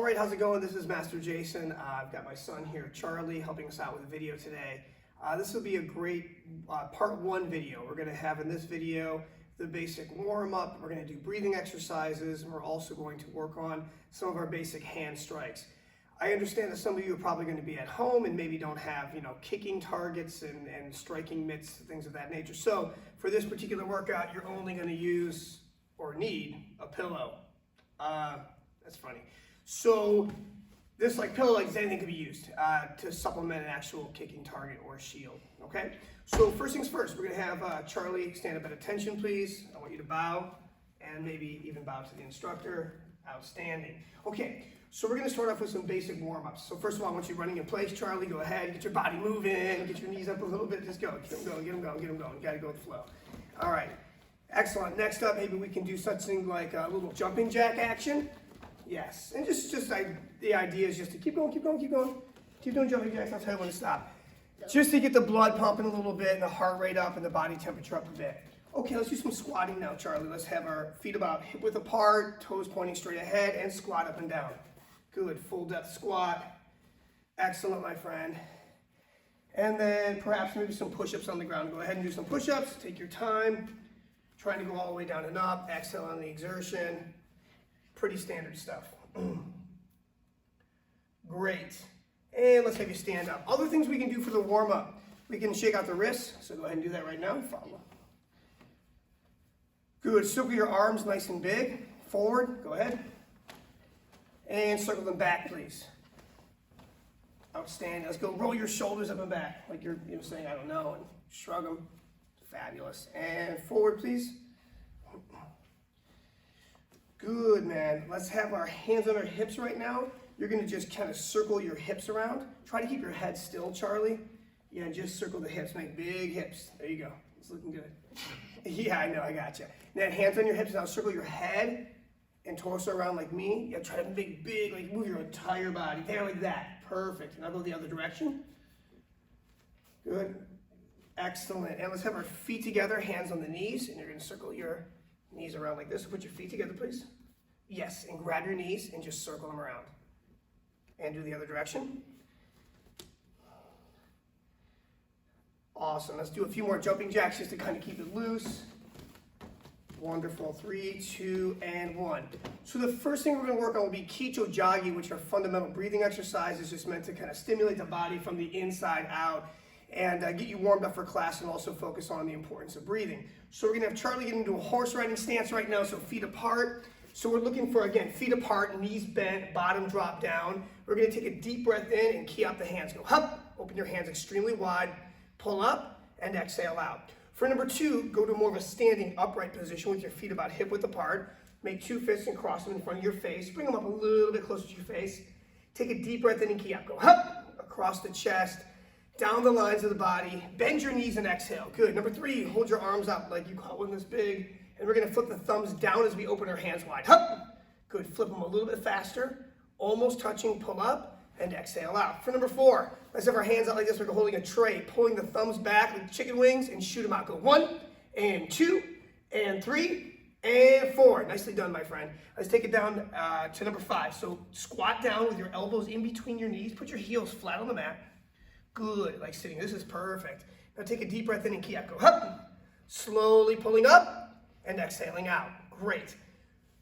right, how's it going? This is Master Jason. I've got my son here, Charlie, helping us out with a video today. This will be a great part one video. We're going to have in this video the basic warm-up. We're going to do breathing exercises, and we're also going to work on some of our basic hand strikes. I understand that some of you are probably going to be at home and maybe don't have, kicking targets and striking mitts, things of that nature. So for this particular workout, you're only going to use or need a pillow. That's funny. So this pillow, anything can be used to supplement an actual kicking target or shield, okay? So first things first, we're gonna have Charlie stand up at attention, please. I want you to bow and maybe even bow to the instructor. Outstanding. Okay, so we're gonna start off with some basic warm-ups. So first of all, I want you running in place, Charlie. Go ahead, get your body moving, get your knees up a little bit, just go. Get them going, get them going, get them going. You gotta go with the flow. All right, excellent. Next up, maybe we can do something like a little jumping jack action. Yes, and the idea is just to keep going, keep going, keep going. Keep doing jumping jacks, I'll tell you when to stop. Just to get the blood pumping a little bit and the heart rate up and the body temperature up a bit. Okay, let's do some squatting now, Charlie. Let's have our feet about hip width apart, toes pointing straight ahead, and squat up and down. Good, full depth squat. Excellent, my friend. And then perhaps maybe some push-ups on the ground. Go ahead and do some push-ups, take your time. Trying to go all the way down and up, exhale on the exertion. Pretty standard stuff. Great. And let's have you stand up. Other things we can do for the warm-up. We can shake out the wrists, so go ahead and do that right now. Follow. Good. Circle your arms nice and big. Forward. Go ahead. And circle them back, please. Outstanding. Let's go. Roll your shoulders up and back, like you're saying, I don't know, and shrug them. Fabulous. And forward, please. Good, man. Let's have our hands on our hips right now. You're going to just kind of circle your hips around. Try to keep your head still, Charlie. Yeah, and just circle the hips. Make big hips. There you go. It's looking good. Yeah, I know. I got you. Now, hands on your hips. Now, circle your head and torso around like me. Yeah, try to make big, move your entire body. There, like that. Perfect. And I'll go the other direction. Good. Excellent. And let's have our feet together, hands on the knees. And you're going to circle your knees around like this. So put your feet together, please. Yes, and grab your knees and just circle them around. And do the other direction. Awesome. Let's do a few more jumping jacks just to kind of keep it loose. Wonderful. 3, 2, and 1. So the first thing we're going to work on will be Kicho Jogi, which are fundamental breathing exercises just meant to kind of stimulate the body from the inside out and get you warmed up for class and also focus on the importance of breathing. So we're going to have Charlie get into a horse riding stance right now, so feet apart. So we're looking for, again, feet apart, knees bent, bottom drop down. We're going to take a deep breath in and key out the hands. Go up, open your hands extremely wide, pull up, and exhale out. For number 2, go to more of a standing upright position with your feet about hip width apart. Make 2 fists and cross them in front of your face. Bring them up a little bit closer to your face. Take a deep breath in and key out. Go up, across the chest, down the lines of the body. Bend your knees and exhale. Good. Number 3, hold your arms up like you caught one this big. And we're going to flip the thumbs down as we open our hands wide. Hup. Good. Flip them a little bit faster. Almost touching. Pull up and exhale out. For number 4, let's have our hands out like this. We're holding a tray. Pulling the thumbs back like chicken wings and shoot them out. Go 1 and 2 and 3 and 4. Nicely done, my friend. Let's take it down to number 5. So squat down with your elbows in between your knees. Put your heels flat on the mat. Good. Like sitting. This is perfect. Now take a deep breath in and key out. Go up. Slowly pulling up and exhaling out. Great.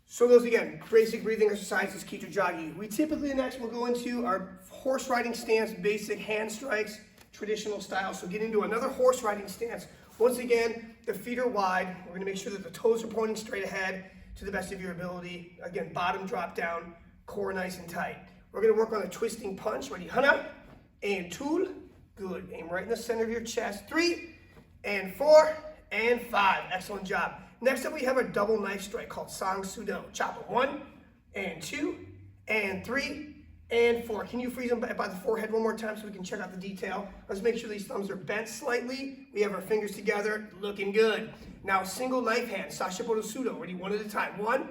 So those, again, basic breathing exercises, Kicho Jogi. We typically next will go into our horse riding stance, basic hand strikes, traditional style. So get into another horse riding stance. Once again, the feet are wide. We're going to make sure that the toes are pointing straight ahead to the best of your ability. Again, bottom drop down, core nice and tight. We're going to work on a twisting punch. Ready? Hana and tool. Good. Aim right in the center of your chest. 3 and 4 and 5. Excellent job. Next up, we have a double knife strike called Sang Sudo. Chop it 1 and 2 and 3 and 4. Can you freeze them by the forehead one more time so we can check out the detail? Let's make sure these thumbs are bent slightly. We have our fingers together, looking good. Now, single knife hand, Sashipodo Sudo. Ready? 1 at a time. 1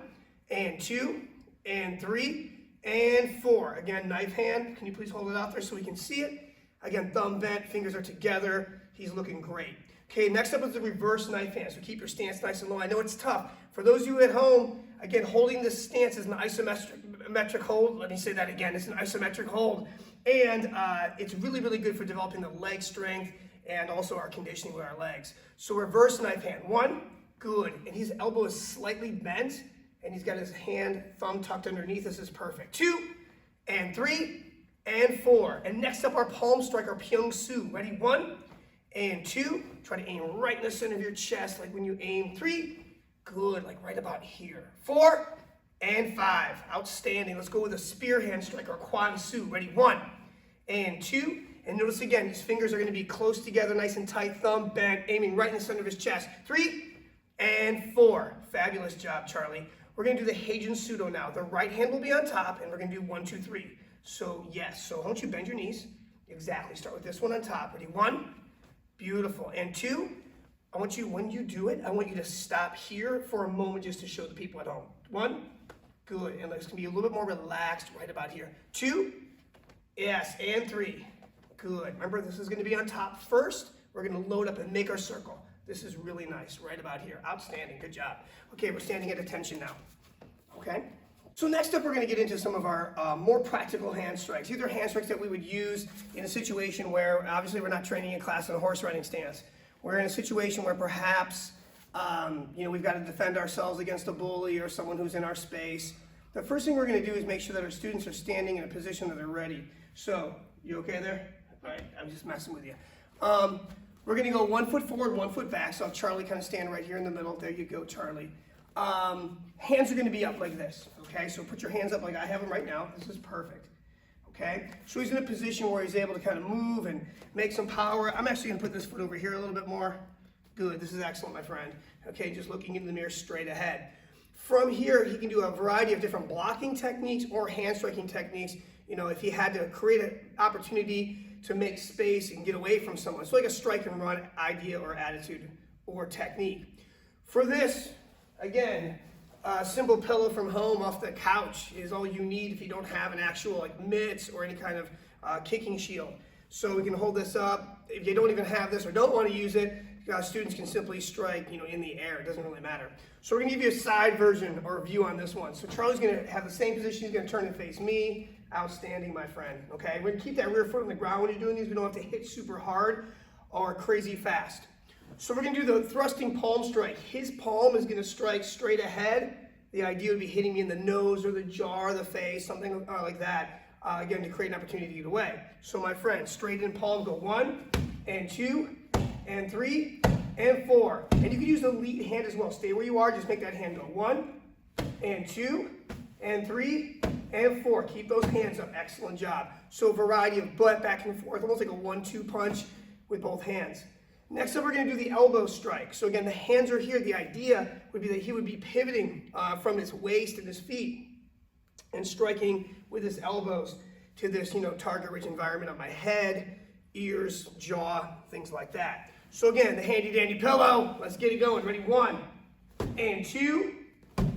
and 2 and 3 and 4. Again, knife hand. Can you please hold it out there so we can see it? Again, thumb bent, fingers are together. He's looking great. Okay, next up is the reverse knife hand. So keep your stance nice and low. I know it's tough. For those of you at home, again, holding this stance is an isometric isometric hold. Let me say that again. It's an isometric hold. And it's really, really good for developing the leg strength and also our conditioning with our legs. So reverse knife hand. 1, good. And his elbow is slightly bent, and he's got his thumb tucked underneath. This is perfect. 2, and 3, and 4. And next up, our palm strike, our Pyong Su. Ready? 1, and 2. Try to aim right in the center of your chest, like when you aim. 3, good, like right about here. 4, and 5. Outstanding. Let's go with a spear hand strike, or Kwan Su. Ready? 1, and 2. And notice again, his fingers are going to be close together, nice and tight, thumb bent, aiming right in the center of his chest. 3, and 4. Fabulous job, Charlie. We're going to do the Heijin Sudo now. The right hand will be on top, and we're going to do 1, 2, 3. So yes, so I want you to bend your knees. Exactly. Start with this one on top. Ready? 1, beautiful. And 2, I want you, when you do it, I want you to stop here for a moment just to show the people at home. 1, good. And it's going to be a little bit more relaxed right about here. 2, yes, and 3. Good. Remember, this is going to be on top first. We're going to load up and make our circle. This is really nice, right about here. Outstanding. Good job. Okay, we're standing at attention now. Okay? So next up, we're going to get into some of our more practical hand strikes. These are hand strikes that we would use in a situation where, obviously, we're not training in class in a horse riding stance. We're in a situation where perhaps, we've got to defend ourselves against a bully or someone who's in our space. The first thing we're going to do is make sure that our students are standing in a position that they're ready. So, you okay there? All right, I'm just messing with you. We're going to go 1 foot forward, 1 foot back. So I'll have Charlie kind of stand right here in the middle. There you go, Charlie. Hands are going to be up like this, okay? So put your hands up like I have them right now. This is perfect, okay? So he's in a position where he's able to kind of move and make some power. I'm actually going to put this foot over here a little bit more. Good, this is excellent, my friend. Okay, just looking into the mirror straight ahead. From here, he can do a variety of different blocking techniques or hand striking techniques. You know, if he had to create an opportunity to make space and get away from someone. So like a strike and run idea or attitude or technique. For this, again, a simple pillow from home off the couch is all you need if you don't have an actual like mitts or any kind of kicking shield. So we can hold this up. If you don't even have this or don't want to use it, students can simply strike, in the air. It doesn't really matter. So we're going to give you a side version or view on this one. So Charlie's going to have the same position. He's going to turn and face me. Outstanding, my friend. Okay, we're going to keep that rear foot on the ground when you're doing these. We don't have to hit super hard or crazy fast. So we're going to do the thrusting palm strike. His palm is going to strike straight ahead. The idea would be hitting me in the nose or the jaw or the face, something like that. Again, to create an opportunity to get away. So my friend, straight in palm, go 1, and 2, and 3, and 4. And you can use the lead hand as well. Stay where you are. Just make that hand go 1, and 2, and 3, and 4. Keep those hands up. Excellent job. So a variety of butt back and forth, almost like a 1-2 punch with both hands. Next up, we're going to do the elbow strike. So again, the hands are here. The idea would be that he would be pivoting from his waist and his feet and striking with his elbows to this, target-rich environment of my head, ears, jaw, things like that. So again, the handy-dandy pillow. Let's get it going. Ready? 1, and 2,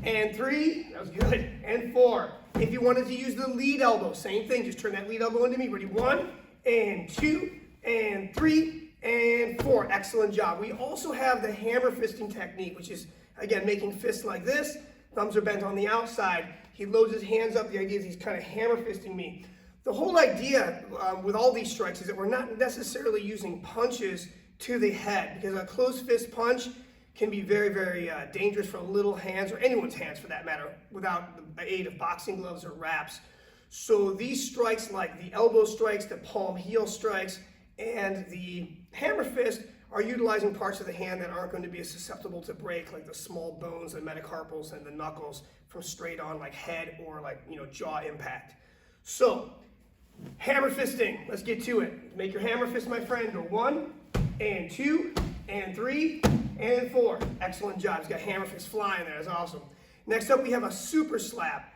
and 3. That was good. And 4. If you wanted to use the lead elbow, same thing. Just turn that lead elbow into me. Ready? 1, and 2, and 3, and 4. Excellent job. We also have the hammer fisting technique, which is, again, making fists like this. Thumbs are bent on the outside. He loads his hands up. The idea is he's kind of hammer fisting me. The whole idea with all these strikes is that we're not necessarily using punches to the head, because a closed fist punch can be very, very dangerous for little hands, or anyone's hands for that matter, without the aid of boxing gloves or wraps. So these strikes, like the elbow strikes, the palm heel strikes, and the hammer fist, are utilizing parts of the hand that aren't going to be as susceptible to break, like the small bones, the metacarpals, and the knuckles from straight on like head or like jaw impact. So hammer fisting, let's get to it. Make your hammer fist, my friend. Go 1, and 2, and 3, and 4. Excellent job. He's got hammer fist flying there. That's awesome. Next up, we have a super slap.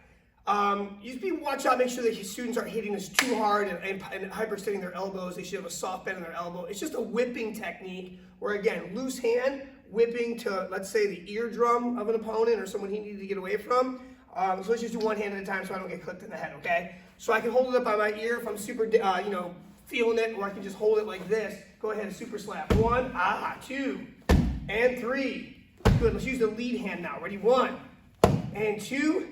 You watch out, make sure that your students aren't hitting this too hard and hyperextending their elbows. They should have a soft bend in their elbow. It's just a whipping technique where, again, loose hand, whipping to, let's say, the eardrum of an opponent or someone he needed to get away from. So let's just do one hand at a time so I don't get clipped in the head, okay? So I can hold it up by my ear if I'm super, feeling it, or I can just hold it like this. Go ahead and super slap. 1, 2, and 3. Good, let's use the lead hand now. Ready? 1, and 2,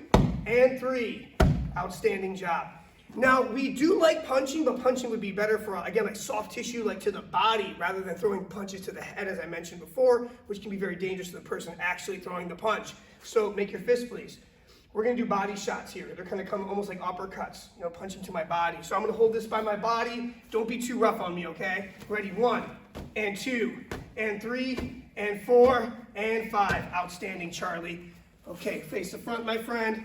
and 3. Outstanding job. Now, we do like punching, but punching would be better for, again, like soft tissue, like to the body, rather than throwing punches to the head, as I mentioned before, which can be very dangerous to the person actually throwing the punch. So make your fist, please. We're gonna do body shots here. They're gonna come almost like uppercuts, punching to my body. So I'm gonna hold this by my body. Don't be too rough on me, okay? Ready, 1, and 2, and 3, and 4, and 5. Outstanding, Charlie. Okay, face the front, my friend.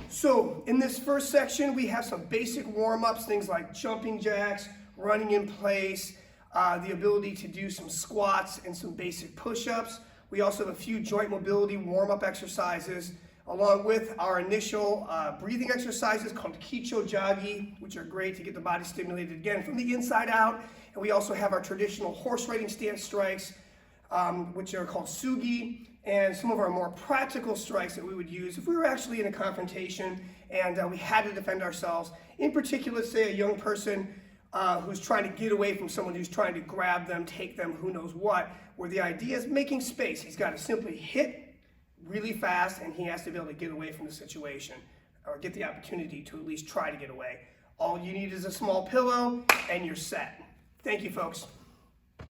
So in this first section, we have some basic warm-ups, things like jumping jacks, running in place, the ability to do some squats and some basic push-ups. We also have a few joint mobility warm-up exercises, along with our initial breathing exercises called Kicho-Jagi, which are great to get the body stimulated again from the inside out. And we also have our traditional horse riding stance strikes, which are called Sugi, and some of our more practical strikes that we would use if we were actually in a confrontation and we had to defend ourselves. In particular, say a young person who's trying to get away from someone who's trying to grab them, take them, who knows what, where the idea is making space. He's got to simply hit really fast, and he has to be able to get away from the situation or get the opportunity to at least try to get away. All you need is a small pillow and you're set. Thank you, folks.